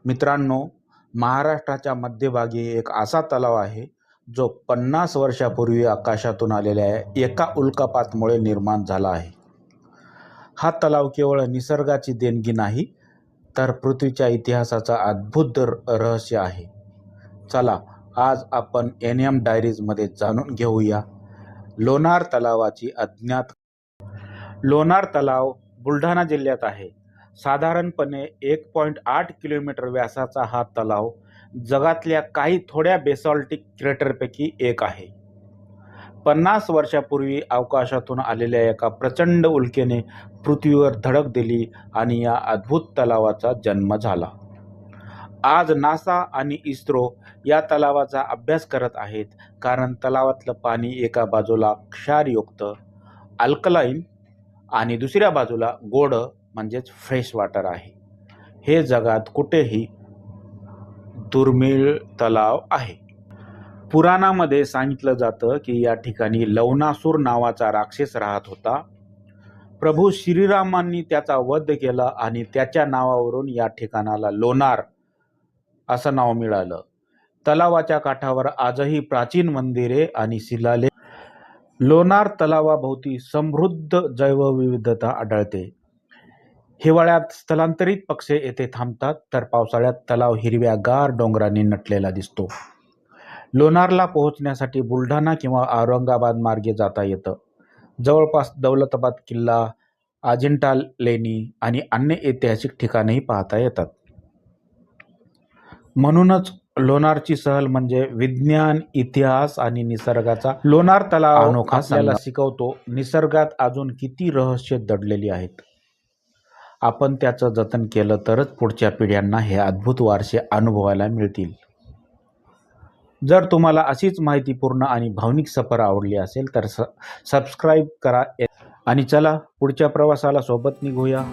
मित्रांनो, महाराष्ट्राच्या मध्यभागी एक असा तलाव आहे जो 50 वर्षापूर्वी आकाशातून आलेल्या एका उल्कापातामुळे निर्माण झाला आहे. हा तलाव केवळ निसर्गाची देणगी नाही, तर पृथ्वीच्या इतिहासाचा अद्भुत रहस्य आहे. चला, आज आपण NM डायरीजमध्ये जाणून घेऊया लोणार तलावाची अज्ञात. लोणार तलाव बुलढाणा जिल्ह्यात आहे. साधारणपणे 1.8 किलोमीटर व्यासाचा हा तलाव जगातल्या काही थोड्या बेसॉल्टिक क्रेटरपैकी एक आहे. 50 वर्षापूर्वी अवकाशातून आलेल्या एका प्रचंड उल्केने पृथ्वीवर धडक दिली आणि या अद्भुत तलावाचा जन्म झाला. आज नासा आणि इस्रो या तलावाचा अभ्यास करत आहेत, कारण तलावातलं पाणी एका बाजूला क्षारयुक्त अल्कलाईन आणि दुसऱ्या बाजूला गोड म्हणजेच फ्रेश वॉटर आहे. हे जगात कुठेही दुर्मिळ तलाव आहे. पुराणामध्ये सांगितलं जातं की या ठिकाणी लवणासूर नावाचा राक्षस राहत होता. प्रभू श्रीरामांनी त्याचा वध केला आणि त्याच्या नावावरून या ठिकाणाला लोणार असं नाव मिळालं. तलावाच्या काठावर आजही प्राचीन मंदिरे आणि शिलालेख. लोणार तलावाभोवती समृद्ध जैवविविधता आढळते. हिवाळ्यात स्थलांतरित पक्षी येथे थांबतात, तर पावसाळ्यात तलाव हिरव्यागार डोंगरांनी नटलेला दिसतो. लोणारला पोहोचण्यासाठी बुलढाणा किंवा औरंगाबाद मार्गे जाता येतं. जवळपास दौलताबाद किल्ला, अजिंठा लेणी आणि अन्य ऐतिहासिक ठिकाणेही पाहता येतात. म्हणूनच लोणारची सहल म्हणजे विज्ञान, इतिहास आणि निसर्गाचा. लोणार तलाव अनोखा आपल्याला शिकवतो निसर्गात अजून किती रहस्य दडलेली आहेत. आपण त्याचं जतन केलं तरच पुढच्या पिढ्यांना हे अद्भुत वारसे अनुभवायला मिळतील. जर तुम्हाला अशीच माहितीपूर्ण आणि भावनिक सफर आवडली असेल तर सबस्क्राईब करा आणि चला पुढच्या प्रवासाला सोबत निघूया.